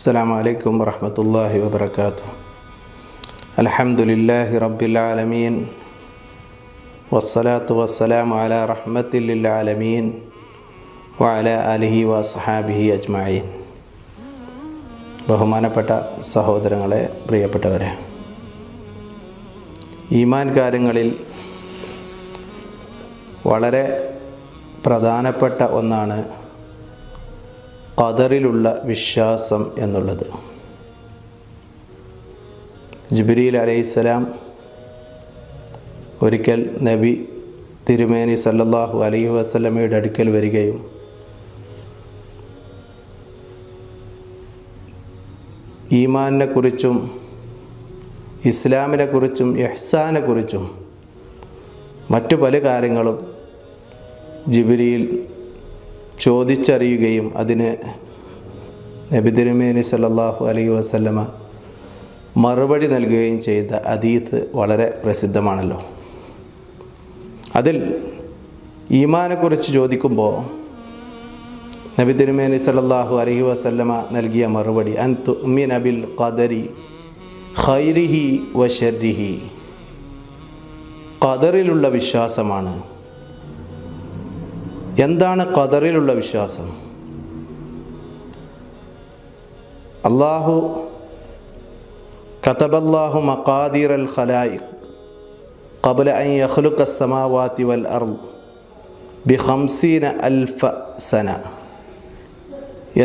അസ്സലാമു അലൈക്കും വറഹ്മത്തുള്ളാഹി വബറകാതുഹു. അൽഹംദുലില്ലാഹി റബ്ബിൽ ആലമീൻ വസ്സലാത്തു വസ്സലാമു അലാ റഹ്മത്തിൽ ലിൽ ആലമീൻ വഅലാ ആലിഹി വസ്ഹാബിഹി അജ്മഈൻ. ബഹുമാനപ്പെട്ട സഹോദരങ്ങളെ, പ്രിയപ്പെട്ടവരെ, ഈമാൻ കാര്യങ്ങളിൽ വളരെ പ്രധാനപ്പെട്ട ഒന്നാണ് ഖദറിലുള്ള വിശ്വാസം എന്നുള്ളത്. ജിബ്രീൽ അലൈഹിസ്സലാം ഒരിക്കൽ നബി തിരുമേനി സല്ലല്ലാഹു അലൈഹി വസല്ലമയുടെ അടുക്കൽ വരികയും ഈമാനിനെക്കുറിച്ചും ഇസ്ലാമിനെക്കുറിച്ചും ഇഹ്സാനെക്കുറിച്ചും മറ്റു പല കാര്യങ്ങളും ജിബ്രീൽ ചോദിച്ചറിയുകയും അതിന് നബി തിരുമേനി സല്ലല്ലാഹു അലൈഹി വസല്ലമ മറുപടി നൽകുകയും ചെയ്ത ഹദീസ് വളരെ പ്രസിദ്ധമാണല്ലോ. അതിൽ ഈമാനെക്കുറിച്ച് ചോദിക്കുമ്പോൾ നബി തിരുമേനി സല്ലല്ലാഹു അലൈഹി വസല്ലമ നൽകിയ മറുപടി അൻ തുഅ്മിന ബിൽ ഖദരി ഖൈരിഹി വ ശർരിഹി, ഖദറിലുള്ള വിശ്വാസമാണ്. എന്താണ് ഖദറിലുള്ള വിശ്വാസം? അല്ലാഹു കതബല്ലാഹു മഖാദിറൽ ഖലായിഖ് ഖബ്ല അൻ യഖ്ലുഖസ് സമാവാതി വൽ അർള് ബി50,000 സന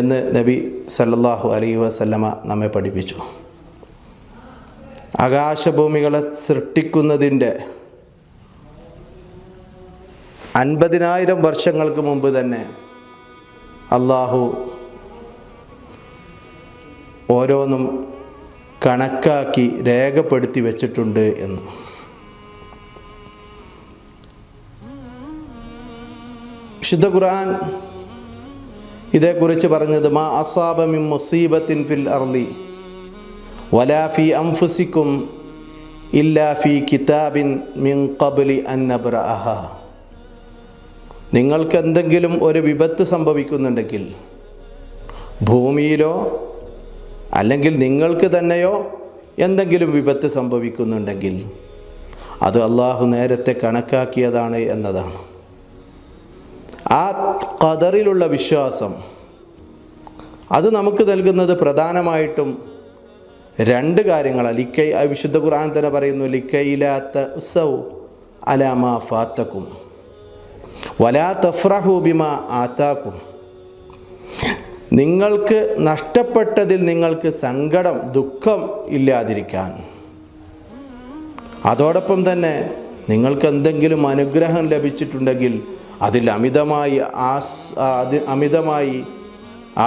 എന്ന് നബി സല്ലല്ലാഹു അലൈഹി വസല്ലമ നമ്മെ പഠിപ്പിച്ചു. ആകാശഭൂമികളെ സൃഷ്ടിക്കുന്നതിൻ്റെ 50,000 വർഷങ്ങൾക്ക് മുമ്പ് തന്നെ അല്ലാഹു ഓരോന്നും കണക്കാക്കി രേഖപ്പെടുത്തി വച്ചിട്ടുണ്ട് എന്ന്. വിശുദ്ധ ഖുർആൻ ഇതേക്കുറിച്ച് പറഞ്ഞത് മാ അസാബ മിൻ മുസീബത്തിൻ ഫിൽ അർളി വലാ ഫി അൻഫുസിക്കും ഇല്ലാ ഫി കിതാബിൻ മിൻ ഖബ്ലി അൻ നബ്റഅഹാ. നിങ്ങൾക്ക് എന്തെങ്കിലും ഒരു വിപത്ത് സംഭവിക്കുന്നുണ്ടെങ്കിൽ, ഭൂമിയിലോ അല്ലെങ്കിൽ നിങ്ങൾക്ക് തന്നെയോ എന്തെങ്കിലും വിപത്ത് സംഭവിക്കുന്നുണ്ടെങ്കിൽ അത് അള്ളാഹു നേരത്തെ കണക്കാക്കിയതാണ് എന്നതാണ്. ആ ഖദറിലുള്ള വിശ്വാസം അത് നമുക്ക് നൽകുന്നത് പ്രധാനമായിട്ടും 2 കാര്യങ്ങളാണ്. വിശുദ്ധ ഖുർആൻ തന്നെ പറയുന്നു ലിക്കൈലാ തഅ്സൗ അലാ മാ ഫാത്തക്കും വലാ തഫ്റഹു ബിമാ ആതാക്കും. നിങ്ങൾക്ക് നഷ്ടപ്പെട്ടതിൽ നിങ്ങൾക്ക് സങ്കടം, ദുഃഖം ഇല്ലാതിരിക്കാൻ. അതോടൊപ്പം തന്നെ നിങ്ങൾക്ക് എന്തെങ്കിലും അനുഗ്രഹം ലഭിച്ചിട്ടുണ്ടെങ്കിൽ അതിൽ അമിതമായി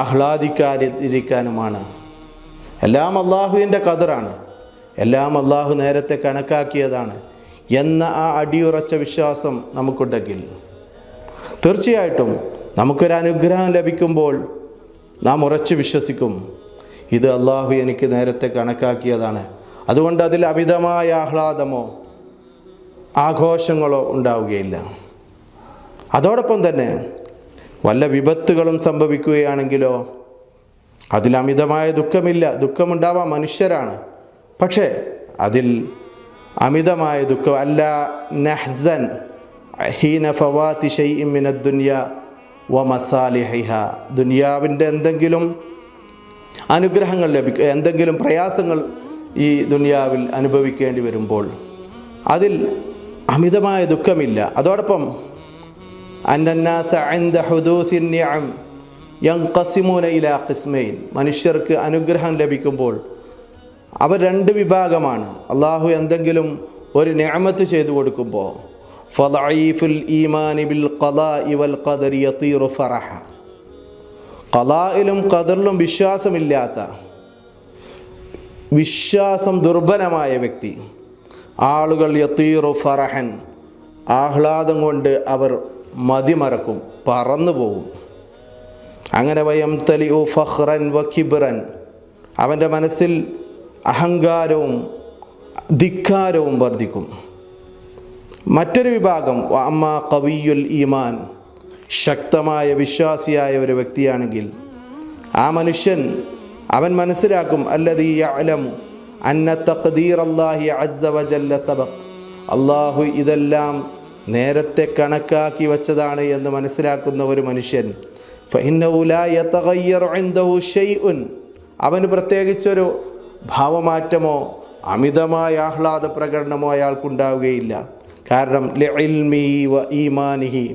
ആഹ്ലാദിക്കാതിരിക്കാനുമാണ്. എല്ലാം അള്ളാഹുവിൻ്റെ ഖദറാണ്, എല്ലാം അള്ളാഹു നേരത്തെ കണക്കാക്കിയതാണ് എന്ന ആ അടിയുറച്ച വിശ്വാസം നമുക്കുണ്ടെങ്കിൽ തീർച്ചയായിട്ടും നമുക്കൊരു അനുഗ്രഹം ലഭിക്കുമ്പോൾ നാം ഉറച്ചു വിശ്വസിക്കും, ഇത് അള്ളാഹു എനിക്ക് നേരത്തെ കണക്കാക്കിയതാണ്. അതുകൊണ്ട് അതിൽ അമിതമായ ആഹ്ലാദമോ ആഘോഷങ്ങളോ ഉണ്ടാവുകയില്ല. അതോടൊപ്പം തന്നെ വല്ല വിപത്തുകളും സംഭവിക്കുകയാണെങ്കിലോ അതിൽ അമിതമായ ദുഃഖമില്ല. ദുഃഖമുണ്ടാവാൻ മനുഷ്യരാണ്, പക്ഷേ അതിൽ അമിതമായ ദുഃഖം അല്ല. നഹ്സൻ ഹീന ഫവാതി ഷൈഇൻ മിനദ് ദുനിയ വ മസാലിഹിഹ. ദുനിയാവിൻ്റെ എന്തെങ്കിലും അനുഗ്രഹങ്ങൾ എന്തെങ്കിലും പ്രയാസങ്ങൾ ഈ ദുനിയാവിൽ അനുഭവിക്കേണ്ടി വരുമ്പോൾ അതിൽ അമിതമായ ദുഃഖമില്ല. അതോടൊപ്പം അന്നന്നാസ ഇൻദ ഹുദൂസിൻ നിഅം യൻഖസിമൂന ഇലാ ഖിസ്മൈൻ. മനുഷ്യർക്ക് അനുഗ്രഹം ലഭിക്കുമ്പോൾ അവർ 2 വിഭാഗമാണ്. അള്ളാഹു എന്തെങ്കിലും ഒരു നിഅമത്ത് ചെയ്തു കൊടുക്കുമ്പോൾ ഫളഈഫുൽ ഈമാനി ബിൽ ഖളാഇ വൽ ഖദരി യതീറു ഫറഹ. ഖളാഇലും ഖദറിലും വിശ്വാസമില്ലാത്ത, വിശ്വാസം ദുർബലമായ വ്യക്തി, ആളുകൾ യതീറു ഫറഹൻ, ആഹ്ലാദം കൊണ്ട് അവർ മതിമറക്കും, പറന്നു പോകും. അങ്ങനെ വയംതലിഉ ഫഖ്റൻ വ കിബ്റൻ, അവൻ്റെ മനസ്സിൽ അഹങ്കാരവും ധിക്കാരവും വർദ്ധിക്കും. മറ്റൊരു വിഭാഗം അമ്മാ ഖവിയുൽ ഈമാൻ, ശക്തമായ വിശ്വാസിയായ ഒരു വ്യക്തിയാണെങ്കിൽ ആ മനുഷ്യൻ അവൻ മനസ്സിലാക്കും അല്ലദീ യഅലമു അന്ന തഖ്ദീർ അല്ലാഹി അസ്സ വജല്ല സബഖ്, അള്ളാഹു ഇതെല്ലാം നേരത്തെ കണക്കാക്കി വച്ചതാണ് എന്ന് മനസ്സിലാക്കുന്ന ഒരു മനുഷ്യൻ, ഫഇന്നഹു ലാ യതഗയ്യറു ഇൻദഹു ഷൈഉൻ, അവന് പ്രത്യേകിച്ചൊരു ഭാവമാറ്റമോ അമിതമായ ആഹ്ലാദ പ്രകടനമോ അയാൾക്കുണ്ടാവുകയില്ല. കാരണം ലിഇൽമി വ ഈമാനിഹി,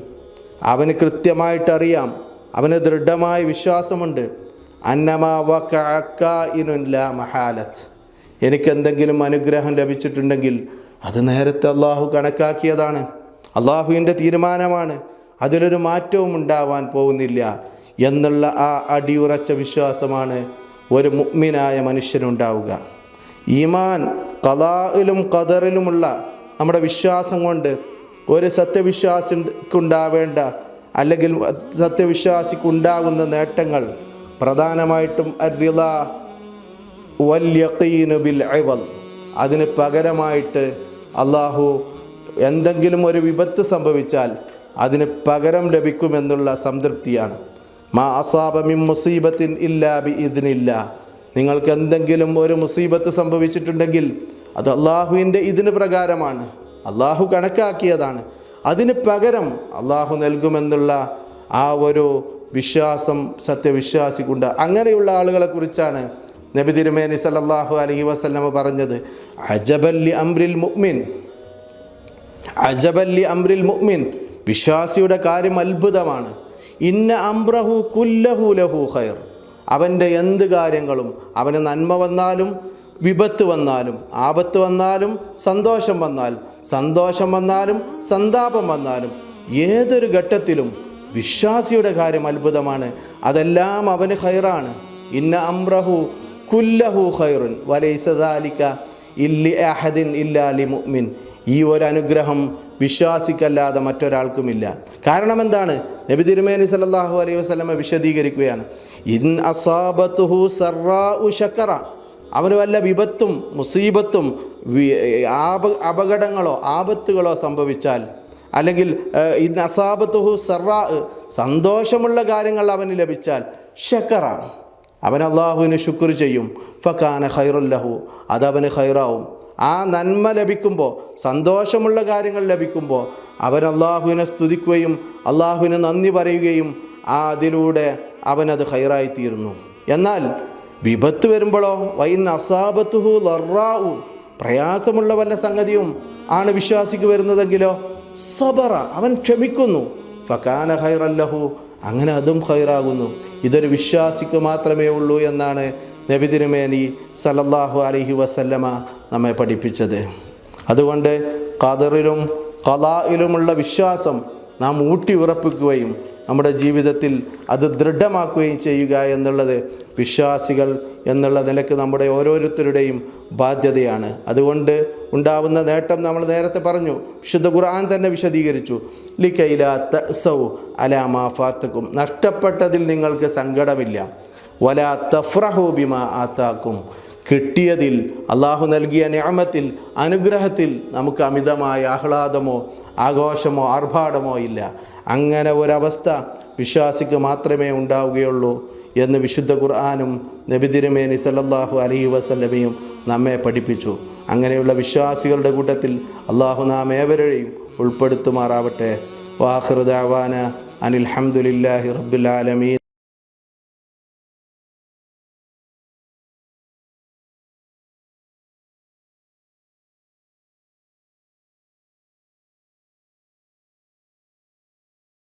അവന് കൃത്യമായിട്ടറിയാം, അവന് ദൃഢമായ വിശ്വാസമുണ്ട്, അന്നമാ വഖഅ കാഇനുൻ ലാ മഹാലത്ത്, എനിക്കെന്തെങ്കിലും അനുഗ്രഹം ലഭിച്ചിട്ടുണ്ടെങ്കിൽ അത് നേരത്തെ അള്ളാഹു കണക്കാക്കിയതാണ്, അള്ളാഹുവിൻ്റെ തീരുമാനമാണ്, അതിലൊരു മാറ്റവും ഉണ്ടാവാൻ പോകുന്നില്ല എന്നുള്ള ആ അടിയുറച്ച വിശ്വാസമാണ് ഒരു മുഅ്മിനായ മനുഷ്യനുണ്ടാവുക. ഈമാൻ ഖദാഇലും ഖദറിലുമുള്ള നമ്മുടെ വിശ്വാസം കൊണ്ട് ഒരു സത്യവിശ്വാസിക്കുണ്ടാവേണ്ട അല്ലെങ്കിൽ സത്യവിശ്വാസിക്കുണ്ടാകുന്ന നേട്ടങ്ങൾ പ്രധാനമായിട്ടും അർറിളാ വൽ യഖീനു ബിൽ ഇവൽ, അതിന് പകരമായിട്ട് അള്ളാഹു എന്തെങ്കിലും ഒരു വിപത്ത് സംഭവിച്ചാൽ അതിന് പകരം ലഭിക്കുമെന്നുള്ള സംതൃപ്തിയാണ്. മാ അസാബ മിൻ മുസീബത്തിൻ ഇല്ലാ ബി ഇദ്നില്ലാ, നിങ്ങൾക്ക് എന്തെങ്കിലും ഒരു മുസീബത്ത് സംഭവിച്ചിട്ടുണ്ടെങ്കിൽ അത് അള്ളാഹുവിൻ്റെ ഇതിന് പ്രകാരമാണ്, അള്ളാഹു കണക്കാക്കിയതാണ്, അതിന് പകരം അള്ളാഹു നൽകുമെന്നുള്ള ആ ഒരു വിശ്വാസം സത്യവിശ്വാസിക്കുണ്ട്. അങ്ങനെയുള്ള ആളുകളെക്കുറിച്ചാണ് നബി തിരുമേനി സല്ലല്ലാഹു അലൈഹി വസല്ലമ പറഞ്ഞത്, അജബല്ലി അംറിൽ മുഅ്മിൻ, അജബല്ലി അംറിൽ മുഅ്മിൻ, വിശ്വാസിയുടെ കാര്യം അത്ഭുതമാണ്. ഇന്ന അംറഹു കുല്ലഹു ലഹു ഖൈർ, അവൻ്റെ എന്ത് കാര്യങ്ങളും, അവന് നന്മ വന്നാലും വിപത്ത് വന്നാലും ആപത്ത് വന്നാലും സന്തോഷം വന്നാലും സന്താപം വന്നാലും ഏതൊരു ഘട്ടത്തിലും വിശ്വാസിയുടെ കാര്യം അത്ഭുതമാണ്, അതെല്ലാം അവന് ഖൈറാണ്. ഇന്ന അംറഹു കുല്ലഹു ഖൈറുൻ വലൈസ ദാലിക ഇല്ലി അഹദിൻ ഇല്ലാ ലി മുഅ്മിൻ, ഈ ഒരു അനുഗ്രഹം വിശ്വാസിക്കല്ലാതെ മറ്റൊരാൾക്കുമില്ല. കാരണം എന്താണ്? നബി തിരുമേനി സല്ലല്ലാഹു അലൈഹി വസല്ലമ വിശദീകരിക്കുകയാണ്, ഇൻ അസാബതുഹു സറാഉ ശക്കറ, അവന് വല്ല വിപത്തും മുസീബത്തും അപകടങ്ങളോ ആപത്തുകളോ സംഭവിച്ചാൽ, അല്ലെങ്കിൽ ഇൻ അസാബതുഹു സറാ, സന്തോഷമുള്ള കാര്യങ്ങൾ അവന് ലഭിച്ചാൽ, ശക്കറ, അവൻ അള്ളാഹുവിന് ശുക്ർ ചെയ്യും, ഫകാന ഖൈറുൽ ലഹു, അതവന് ഖൈറാവും. ആ നന്മ ലഭിക്കുമ്പോൾ, സന്തോഷമുള്ള കാര്യങ്ങൾ ലഭിക്കുമ്പോൾ അവൻ അള്ളാഹുവിനെ സ്തുതിക്കുകയും അള്ളാഹുവിന് നന്ദി പറയുകയും അതിലൂടെ അവനത് ഖൈറായിത്തീരുന്നു. എന്നാൽ വിപത്ത് വരുമ്പോഴോ, വൈൻ അസാബത്തുഹു ലറാഉ, പ്രയാസമുള്ള വല്ല സംഗതിയും ആണ് വിശ്വാസിക്ക് വരുന്നതെങ്കിലോ, സബറ, അവൻ ക്ഷമിക്കുന്നു, ഫകാന ഖൈറൻ ലഹു, അങ്ങനെ അതും ഖൈറാകുന്നു. ഇതൊരു വിശ്വാസിക്ക് മാത്രമേ ഉള്ളൂ എന്നാണ് നബി തിരുമേനി സല്ലല്ലാഹു അലൈഹി വസല്ലമ നമ്മെ പഠിപ്പിച്ചത്. അതുകൊണ്ട് ഖദറിലും ഖലായിലുമുള്ള വിശ്വാസം നാം ഊട്ടി ഉറപ്പിക്കുകയും നമ്മുടെ ജീവിതത്തിൽ അത് ദൃഢമാക്കുകയും ചെയ്യുക എന്നുള്ളത് വിശ്വാസികൾ എന്നുള്ള നിലക്ക് നമ്മുടെ ഓരോരുത്തരുടെയും ബാധ്യതയാണ്. അതുകൊണ്ട് ഉണ്ടാവുന്ന നേട്ടം നമ്മൾ നേരത്തെ പറഞ്ഞു, വിശുദ്ധ ഖുർആൻ തന്നെ വിശദീകരിച്ചു, ലികൈലാ തഅസൗ അലാ മാ ഫാതകും, നഷ്ടപ്പെട്ടതിൽ നിങ്ങൾക്ക് സങ്കടമില്ല, വലാ തഫ്റഹു ബിമാ ആതാക്കും, കിട്ടിയതിൽ അള്ളാഹു നൽകിയ നിഅമത്തിൽ അനുഗ്രഹത്തിൽ നമുക്ക് അമിതമായ ആഹ്ലാദമോ ആഘോഷമോ ആർഭാടമോ ഇല്ല. അങ്ങനെ ഒരവസ്ഥ വിശ്വാസിക്ക് മാത്രമേ ഉണ്ടാവുകയുള്ളൂ എന്ന് വിശുദ്ധ ഖുർആനും നബി തിരുമേനി സല്ലല്ലാഹു അലൈഹി വസല്ലമയും നമ്മെ പഠിപ്പിച്ചു. അങ്ങനെയുള്ള വിശ്വാസികളുടെ കൂട്ടത്തിൽ അള്ളാഹു നാം ഏവരെയും ഉൾപ്പെടുത്തുമാറാവട്ടെ. വാഖിറു ദഅവാന അനിൽ ഹംദുലില്ലാഹി റബ്ബിൽ ആലമീൻ.